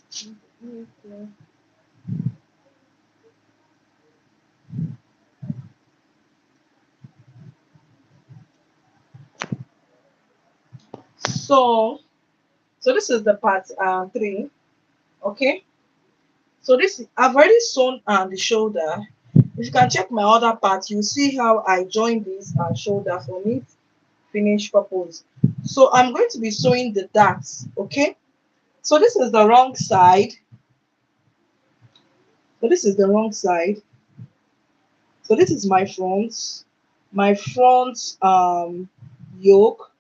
Okay. So, so this is the part three. Okay. So this I've already sewn the shoulder. If you can check my other part, you see how I join this shoulder for me finish purpose. So I'm going to be sewing the darts. Okay. So this is the wrong side. So this is the wrong side. So this is my front yoke.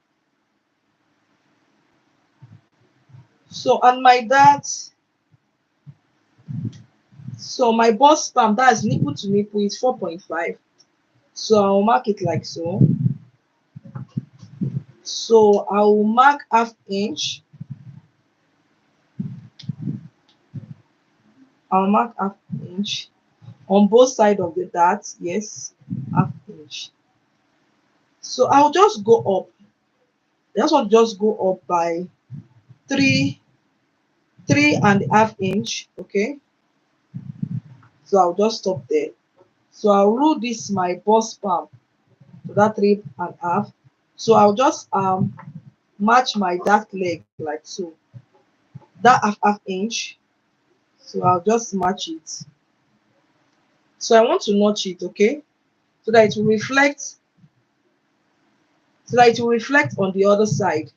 So on my darts, so my bust span, that's nipple to nipple, is 4.5. So I'll mark it like so. So I'll mark half inch. I'll mark half inch on both sides of the dart. Yes, half inch. So I'll just go up. I just want to just go up by three, 3.5 inch. Okay. So I'll just stop there. So I'll rule this my bust palm to that 3.5. So I'll just match my dark leg like so. That half inch. So I'll just match it. So I want to notch it, okay? So that it will reflect, so that it will reflect on the other side.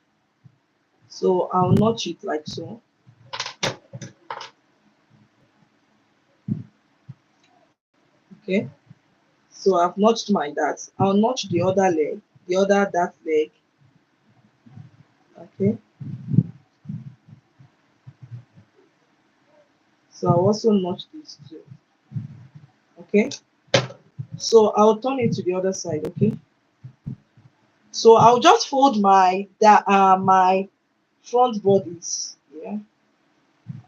So I'll notch it like so. Okay. So I've notched my dart. I'll notch the other leg, the other dart leg. Okay. So I'll also notch this too. Okay. So I'll turn it to the other side. Okay. So I'll just fold my front bodies. Yeah.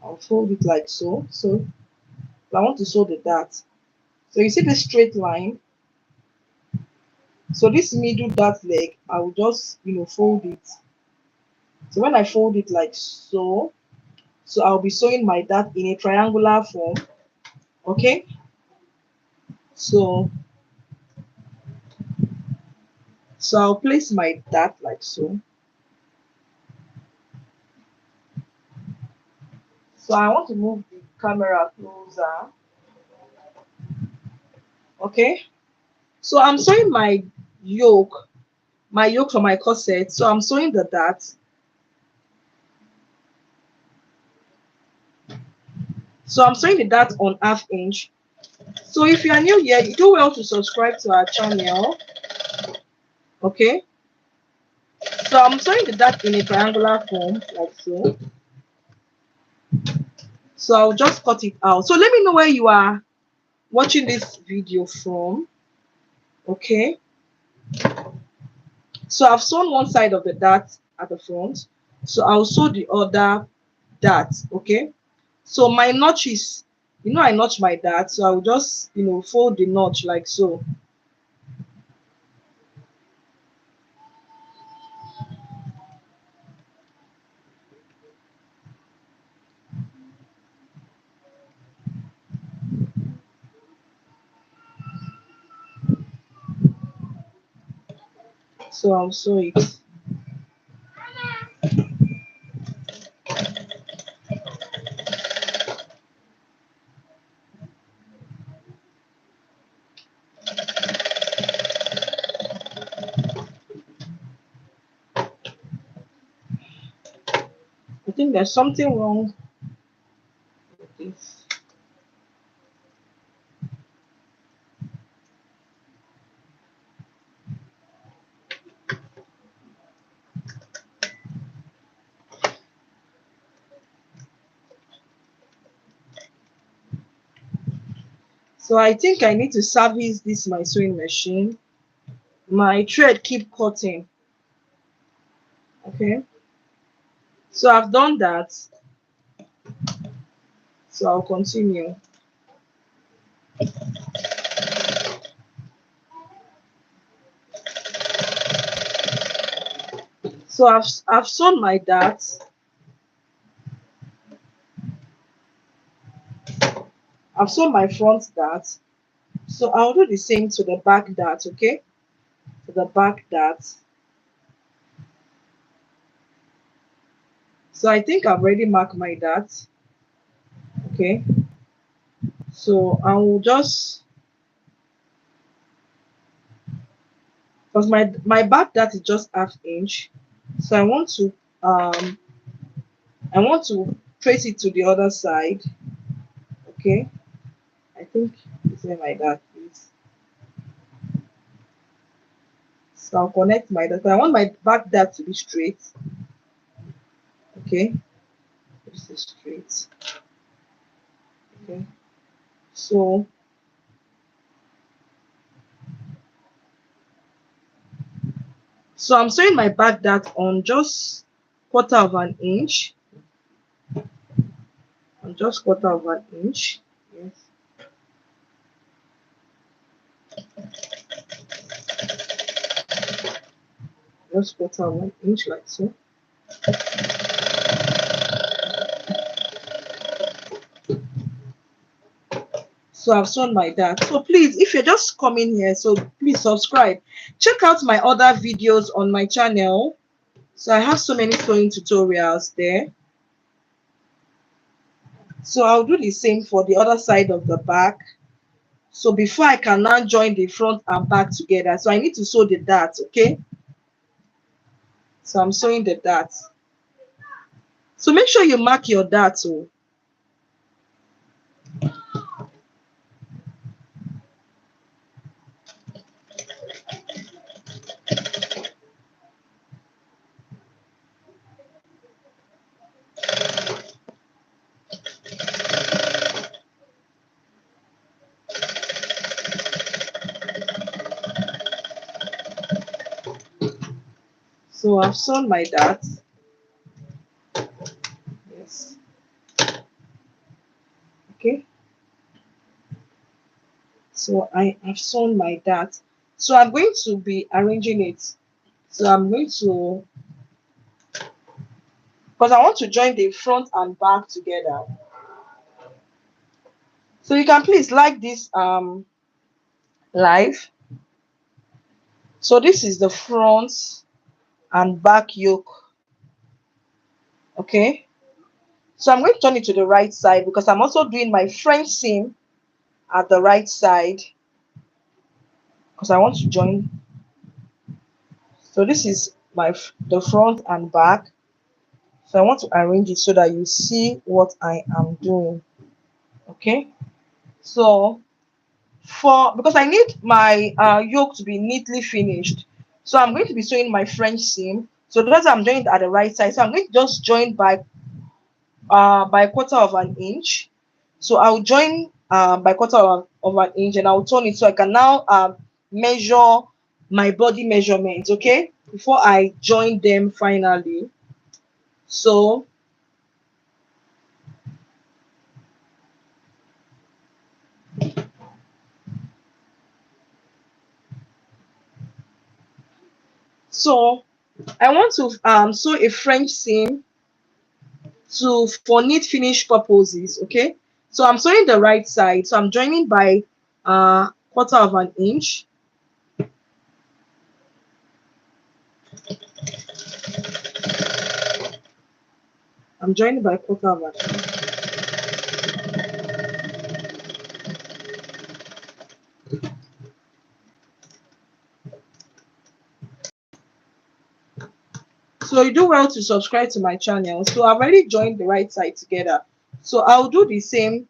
I'll fold it like so. So I want to sew the dart. So you see this straight line. So this middle dart leg, I will just fold it. So when I fold it like so, so I'll be sewing my dart in a triangular form. Okay. So I'll place my dart like so. So I want to move the camera closer. Okay. So I'm sewing my yoke for my corset. So I'm sewing the dart. So I'm sewing the dart on half inch. So if you are new here, you do well to subscribe to our channel. Okay. So I'm sewing the dart in a triangular form like so. So I'll just cut it out. So let me know where you are watching this video from. Okay. So I've sewn one side of the dart at the front. So I'll sew the other dart. Okay. So my notch is, I notch my dart. So I'll just, fold the notch like so. So I'll sew it. I think there's something wrong with this. So I think I need to service this my sewing machine. My thread keep cutting. Okay. So I've done that. So I'll continue. So I've sewn my dart. I've sewn my front dart. So I'll do the same to the back dart, okay? To the back dart. So I think I've already marked my dart. Okay. So I will just, because my back dart is just half inch. So um I want to trace it to the other side. Okay. I think it's like that, please. So I'll connect my dart. I want my back dart to be straight. Okay. This is straight. Okay. So I'm sewing my back dart on just quarter of an inch. On just quarter of an inch. Yes. Just quarter of an inch like so. So I've sewn my dart. So please, if you're just coming here, so please subscribe. Check out my other videos on my channel. So I have so many sewing tutorials there. So I'll do the same for the other side of the back. So before I can now join the front and back together, so I need to sew the dart, okay? So I'm sewing the dart. So make sure you mark your dart. So I've sewn my dart. Yes. Okay. So I have sewn my dart. So I'm going to be arranging it. So I'm going to, because I want to join the front and back together. So you can please like this live. So this is the front and back yoke. Okay. So I'm going to turn it to the right side because I'm also doing my French seam at the right side because I want to join. So this is the front and back. So I want to arrange it so that you see what I am doing. Okay. So because I need my yoke to be neatly finished, so I'm going to be sewing my French seam. So that's I'm doing it at the right side. So I'm going to just join by quarter of an inch. So I'll join by quarter of an inch and I'll turn it so I can now measure my body measurements, okay, before I join them finally. So so I want to sew a French seam for neat finish purposes, okay. So I'm sewing the right side, so I'm joining by quarter of an inch. I'm joining by quarter of an inch. So you do well to subscribe to my channel. So I've already joined the right side together. So I'll do the same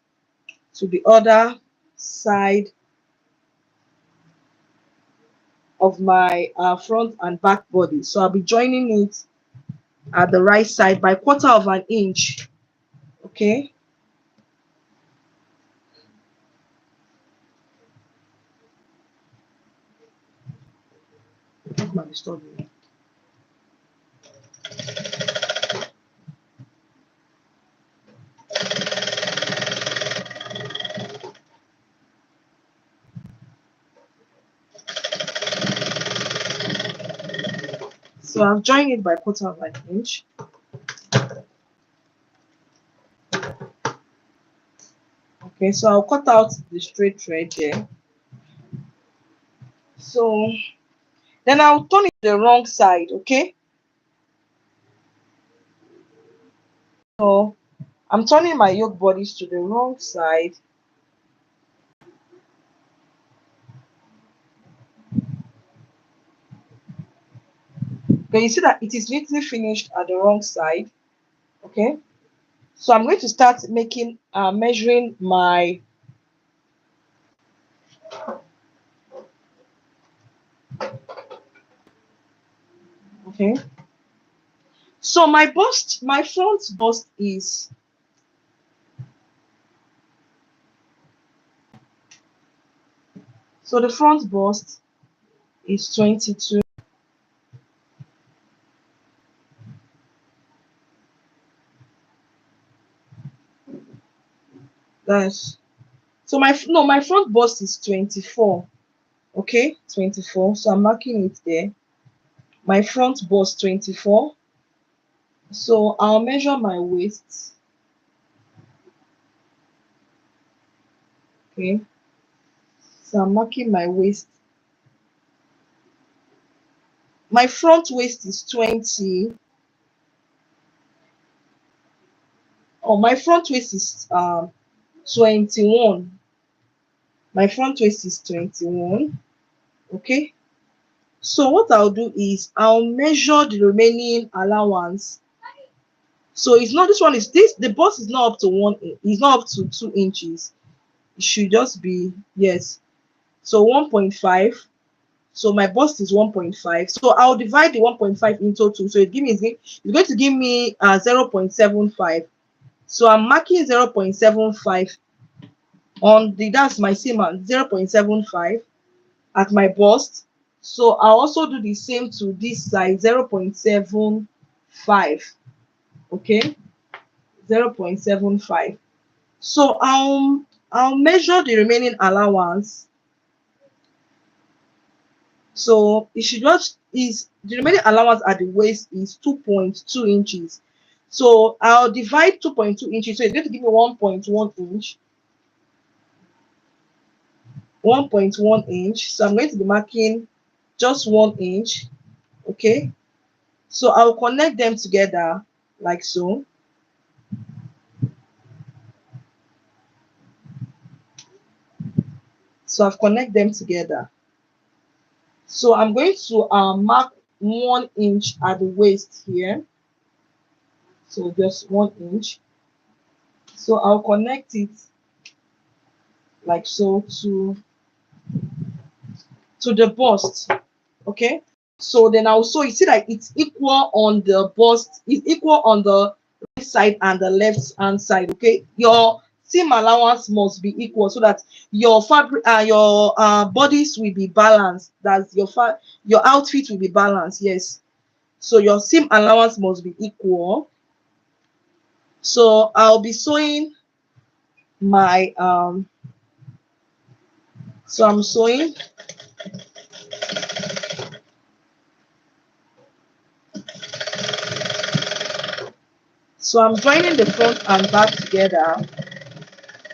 to the other side of my front and back body. So I'll be joining it at the right side by quarter of an inch. Okay. So I've joined it by quarter of an inch. Okay, so I'll cut out the straight thread there. So then I'll turn it the wrong side. Okay, so I'm turning my yoke bodies to the wrong side. But you see that it is neatly finished at the wrong side. Okay, so I'm going to start making measuring my, okay, so my front bust is, so the front bust is 22. That's, so my, no, my front bust is 24. Okay, 24. So I'm marking it there. My front bust 24. So I'll measure my waist. Okay, so I'm marking my waist. My front waist is 20. Oh, my front waist is 21. My front waist is 21. Okay, so what I'll do is I'll measure the remaining allowance. So it's not, this one is this, the bust is not up to it's not up to 2 inches. It should just be, yes, so 1.5. So my bust is 1.5. So I'll divide the 1.5 into 2. So it's going to give me 0.75. So I'm marking 0.75 on the, that's my seam, 0.75 at my bust. So I'll also do the same to this side, 0.75. Okay, 0.75. So I'll measure the remaining allowance. So it should just, is the remaining allowance at the waist is 2.2 inches. So I'll divide 2.2 inches. So it's going to give me 1.1 inch. 1.1 inch. So I'm going to be marking just 1 inch. Okay. So I'll connect them together like so. So I've connected them together. So I'm going to mark 1 inch at the waist here. So just 1 inch. So I'll connect it like so to the bust. Okay, so then I'll, so you see that it's equal on the bust, it's equal on the right side and the left hand side. Okay, your seam allowance must be equal so that your fabric your bodies will be balanced. That's your outfit will be balanced. Yes, so your seam allowance must be equal. So I'll be sewing my so I'm sewing. So I'm joining the front and back together,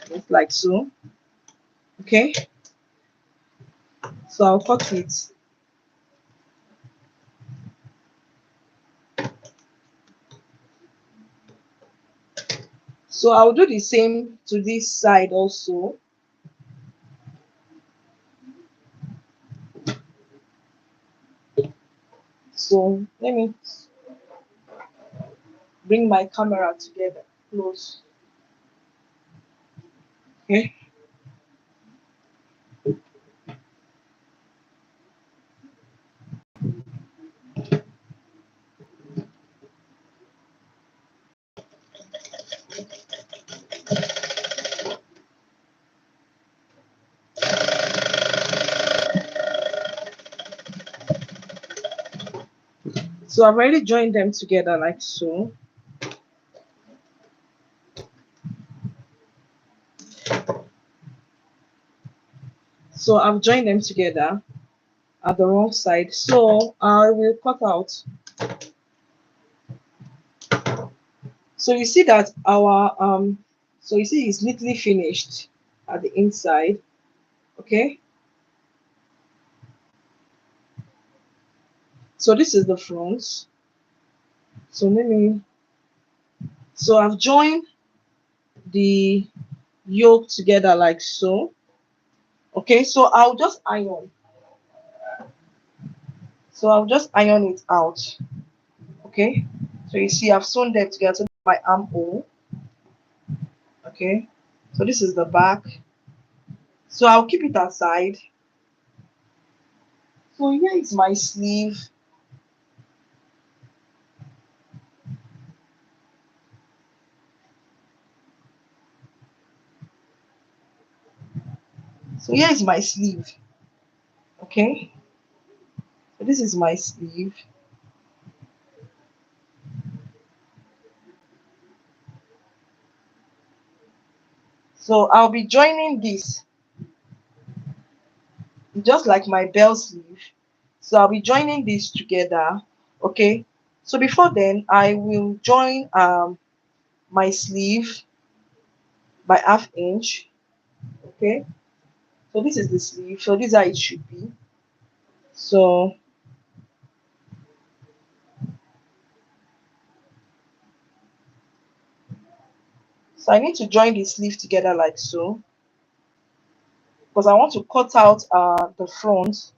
just like so. Okay, so I'll cut it. So I'll do the same to this side also. So let me bring my camera together close. Okay. So I've already joined them together like so. So I've joined them together at the wrong side. So I will cut out. So you see that our so you see it's neatly finished. at the inside. Okay, so this is the front. So let me, so I've joined the yoke together like so. Okay, so I'll just iron. So I'll just iron it out. Okay, so you see I've sewn them together to my armhole. Okay, so this is the back. So I'll keep it aside. So here is my sleeve. So here is my sleeve. Okay, so this is my sleeve. So I'll be joining this just like my bell sleeve. So I'll be joining this together. Okay, so before then I will join my sleeve by half inch. Okay, so this is the sleeve, so this is how it should be. So I need to join the sleeve together like so, because I want to cut out the front.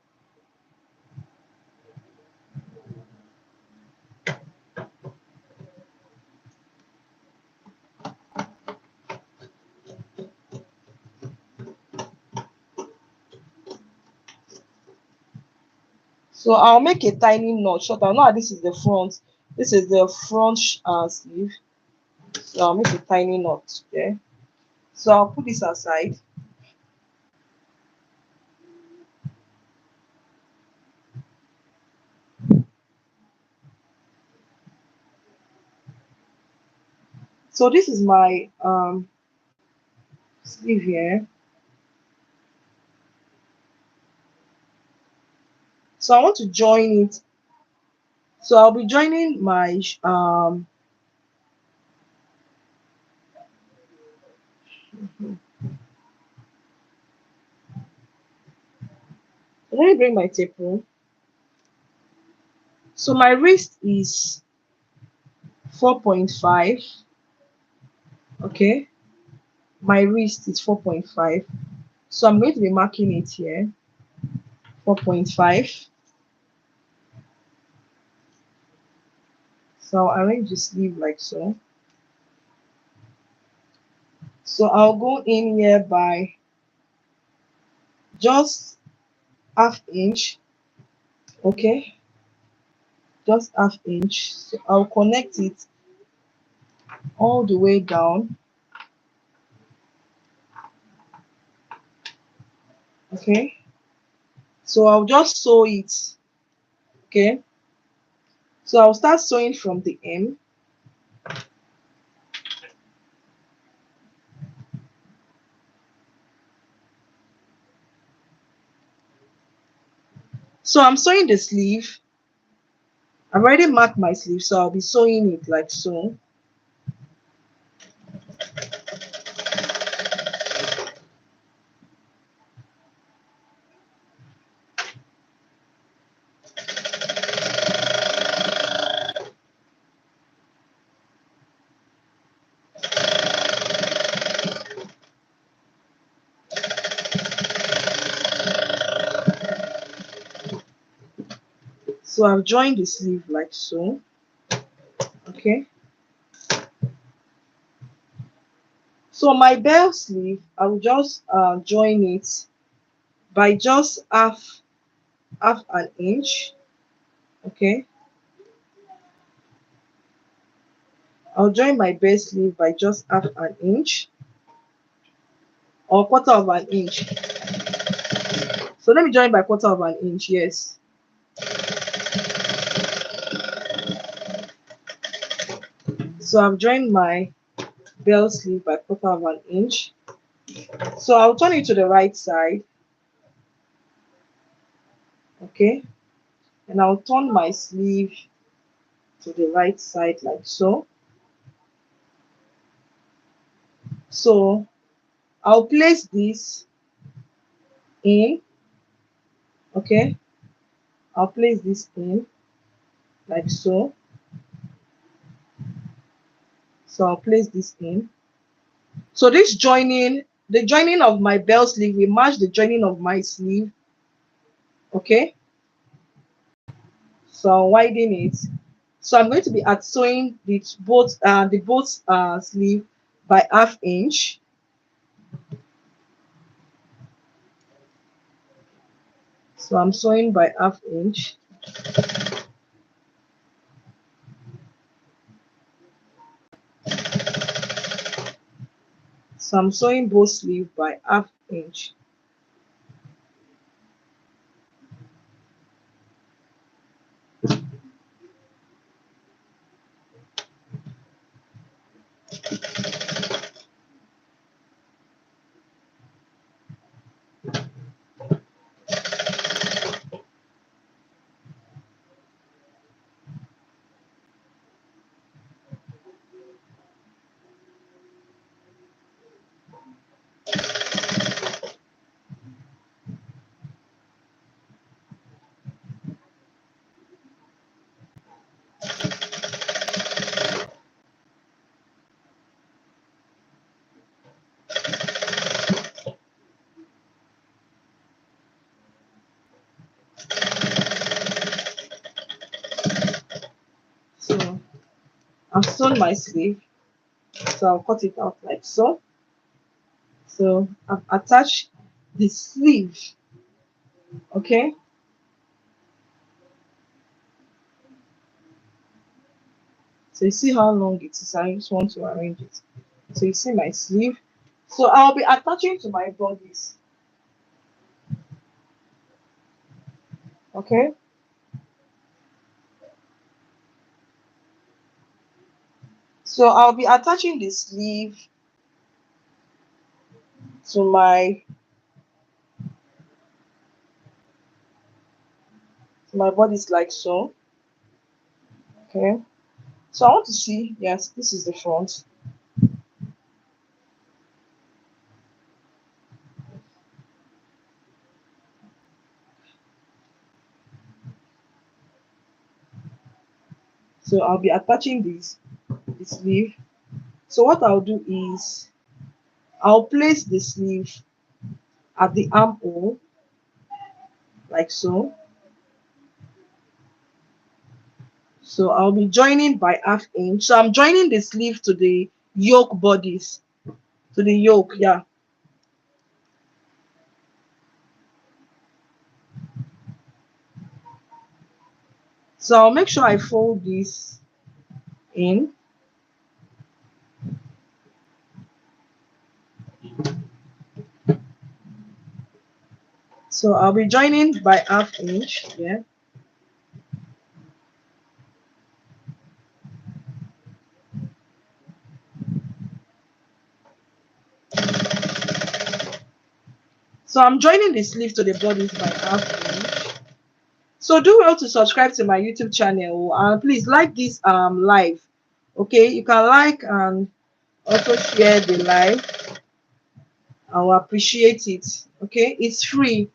So I'll make a tiny knot short. I know this is the front. This is the front sleeve. So I'll make a tiny knot there. So I'll put this aside. So this is my sleeve here. So I want to join it. So I'll be joining my let me bring my tape rule. So my wrist is 4.5. Okay, my wrist is 4.5. So I'm going to be marking it here. 4.5. So I'll arrange the sleeve like so. So I'll go in here by just half inch. Okay, just half inch. So I'll connect it all the way down. Okay, so I'll just sew it. Okay, so I'll start sewing from the hem. So I'm sewing the sleeve. I've already marked my sleeve, so I'll be sewing it like so. So I've joined the sleeve like so. Okay, so my bell sleeve, I will just join it by just half an inch. Okay, I'll join my bell sleeve by just half an inch or quarter of an inch. So let me join by quarter of an inch. Yes, so I've joined my bell sleeve by quarter of an inch. So I'll turn it to the right side. Okay, and I'll turn my sleeve to the right side like so. So I'll place this in. Okay, I'll place this in like so. So I'll place this in. So this joining, the joining of my belt sleeve will match the joining of my sleeve. Okay, so I'll widen it. So I'm going to be at sewing the both sleeve by half inch. So I'm sewing by half inch. So I'm sewing both sleeve by half inch. So I've sewn my sleeve. So I'll cut it out like so. So I've attached the sleeve. Okay. So you see how long it is. I just want to arrange it. So you see my sleeve. So I'll be attaching to my bodies. Okay. So I'll be attaching the sleeve to my bodies like so. Okay. So I want to see, yes, this is the front. So I'll be attaching the sleeve. So what I'll do is I'll place the sleeve at the armhole like so. So I'll be joining by half inch. So I'm joining the sleeve to the yoke bodies, to the yoke, yeah. So I'll make sure I fold this in. So I'll be joining by half inch, yeah. So I'm joining the sleeve to the bodies by half inch. So do well to subscribe to my YouTube channel and please like this live. Okay, you can like and also share the live. I will appreciate it. Okay, it's free.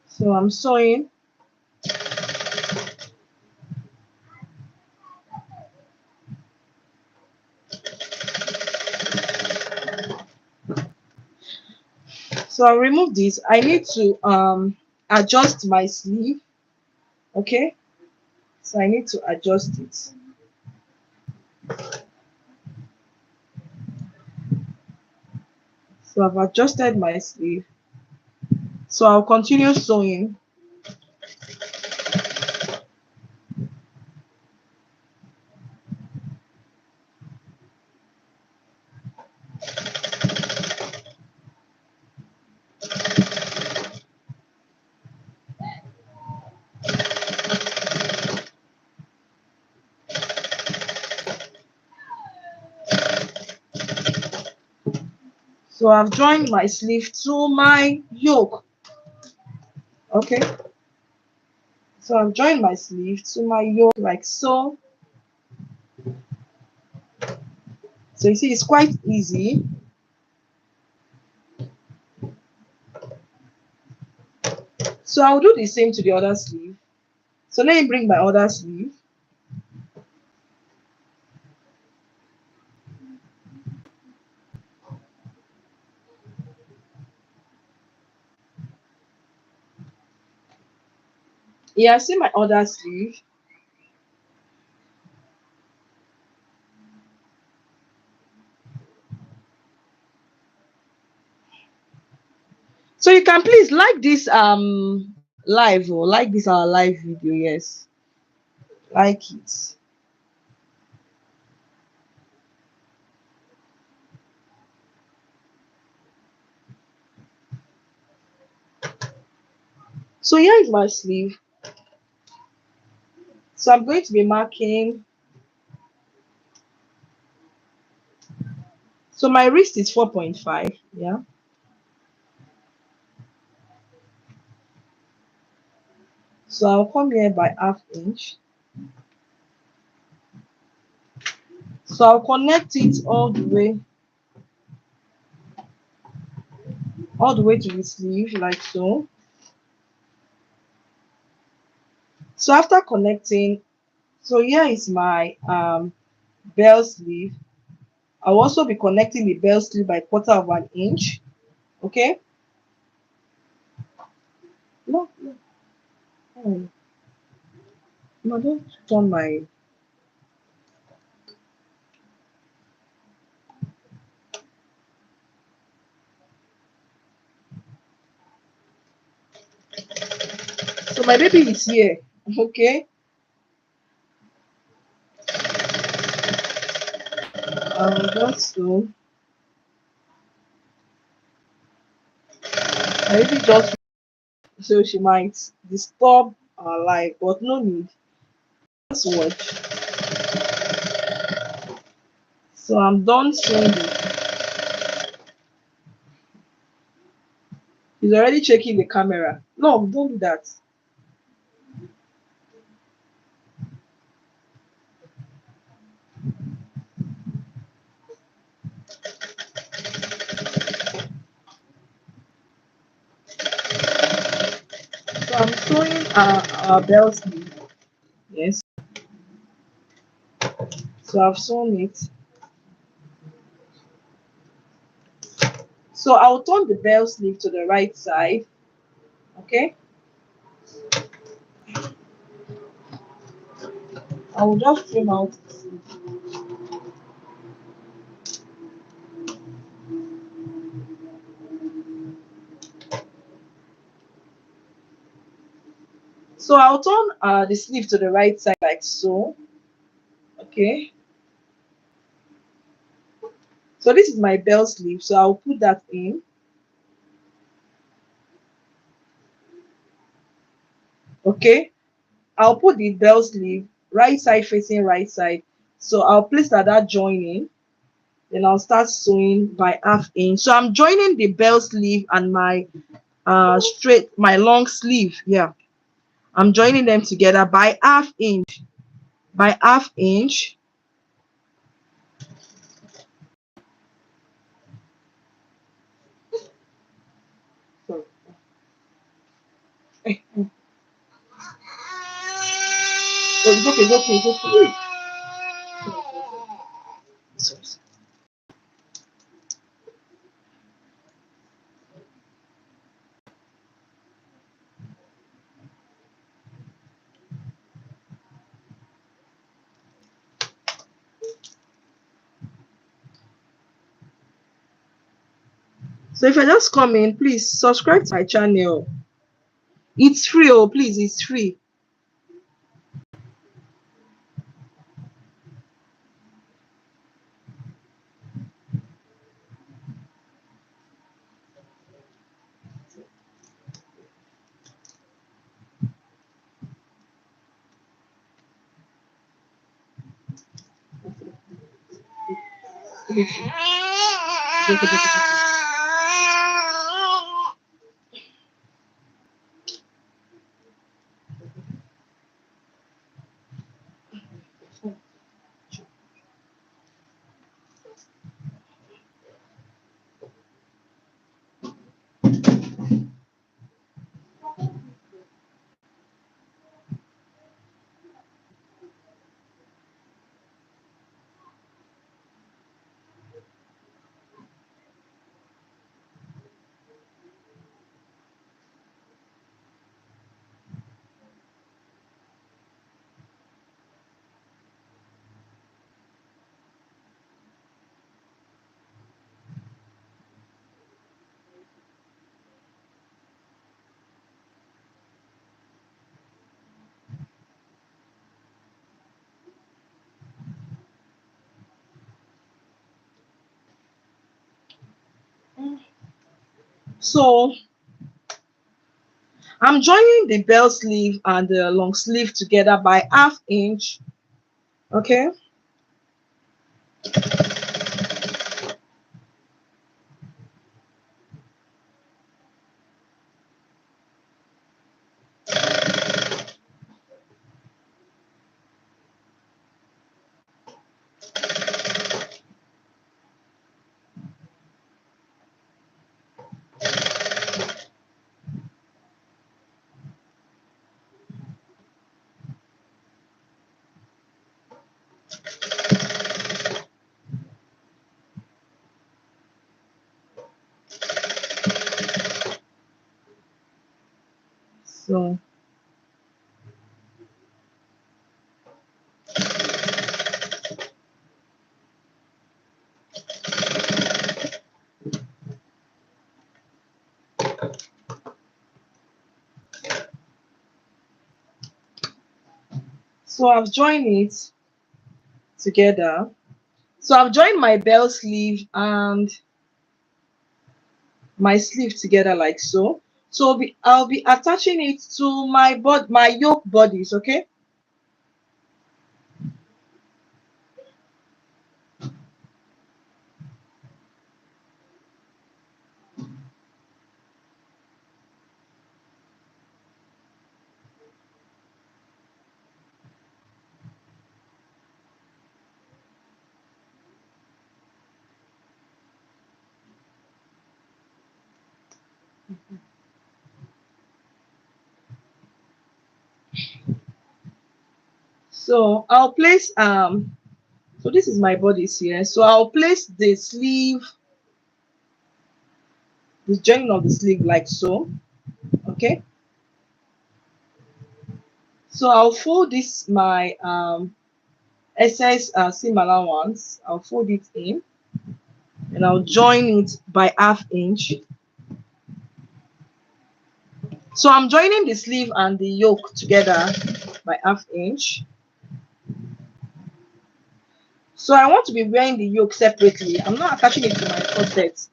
So I'm sewing. So I'll remove this. I need to adjust my sleeve. Okay, so I need to adjust it. So I've adjusted my sleeve. So I'll continue sewing. So I've joined my sleeve to my yoke. Okay, so I've joined my sleeve to my yoke like so. So you see, it's quite easy. So I'll do the same to the other sleeve. So let me bring my other sleeve. Yeah, see my other sleeve. So you can please like this live or like this our live video. Yes, like it. So here is my sleeve. So I'm going to be marking. So my wrist is 4.5. Yeah. So I'll come here by half inch. So I'll connect it all the way to the sleeve like so. So after connecting, so here is my bell sleeve. I'll also be connecting the bell sleeve by 1/4 inch. Okay. No, no, no, no, don't turn my. So my baby is here. Okay. Just so my baby just so she might disturb our life, but no need. Just watch. So I'm done sewing it. He's already checking the camera. No, don't do that. So I'm sewing our bell sleeve. Yes. So I've sewn it. So I'll turn the bell sleeve to the right side. Okay. I will just trim out the sleeve. So I'll turn the sleeve to the right side like so. Okay. So this is my bell sleeve. So I'll put that in. Okay. I'll put the bell sleeve right side facing right side. So I'll place that joining. Then I'll start sewing by half inch. So I'm joining the bell sleeve and my my long sleeve. Yeah. I'm joining them together by half inch. By half inch. So, it's okay, it's okay, it's okay. So, so if I just come in, please subscribe to my channel. It's free, oh please, it's free. So I'm joining the bell sleeve and the long sleeve together by 1/2 inch. Okay. So I've joined it together. So I've joined my bell sleeve and my sleeve together like so. So I'll be attaching it to my yoke bodies. Okay. So I'll place so this is my bodies here. So I'll place the sleeve, the joining of the sleeve like so. Okay. So I'll fold this my excess seam allowance. I'll fold it in and I'll join it by 1/2 inch. So I'm joining the sleeve and the yoke together by 1/2 inch. So I want to be wearing the yoke separately. I'm not attaching it to my corset.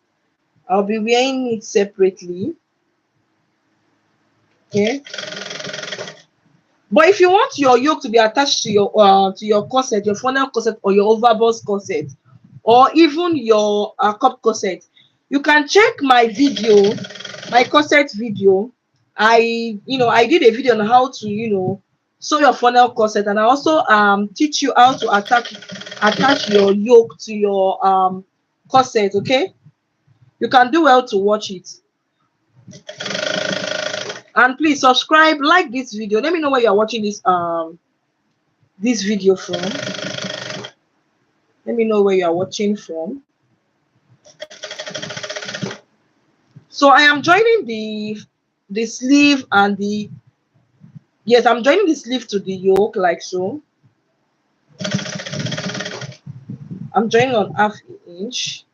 I'll be wearing it separately. Okay. But if you want your yoke to be attached to your corset, your funnel corset or your overbust corset, or even your cup corset, you can check my video, my corset video. I did a video on how to sew your funnel corset, and I also teach you how to attach your yoke to your corset. Okay, you can do well to watch it. And please subscribe, like this video. Let me know where you're watching this video from. Let me know where you are watching from. So I am joining the sleeve and the yes, I'm joining the sleeve to the yoke like so. I'm joining on 1/2 inch.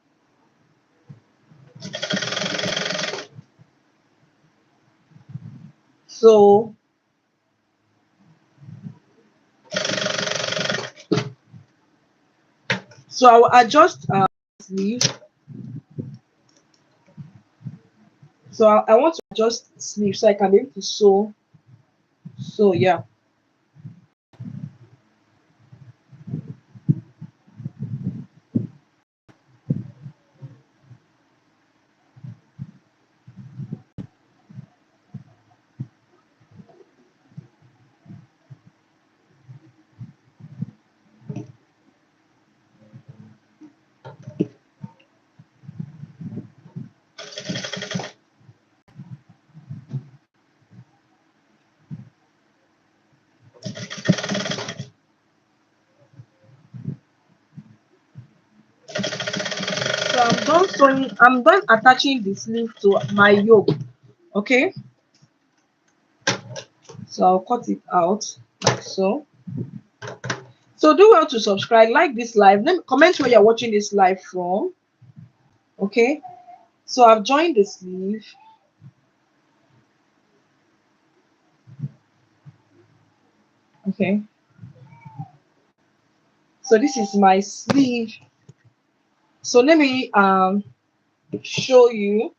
So I will adjust sleeve. So I want to adjust sleeve so I can be able to sew. So yeah. So I'm done attaching the sleeve to my yoke. Okay, so I'll cut it out like so. So do well to subscribe, like this live. Let me comment where you're watching this live from. Okay, so I've joined the sleeve. Okay, so this is my sleeve. So let me show you.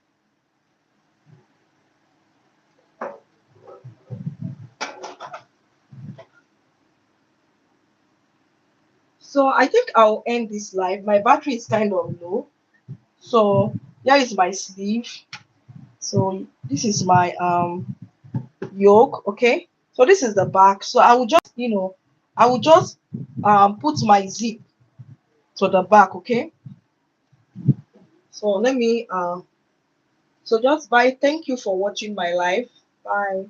So I think I'll end this live. My battery is kind of low. So here is my sleeve. So this is my yoke. Okay, so this is the back. So I will just, I will just put my zip to the back. Okay, so let me so just bye. Thank you for watching my live. Bye.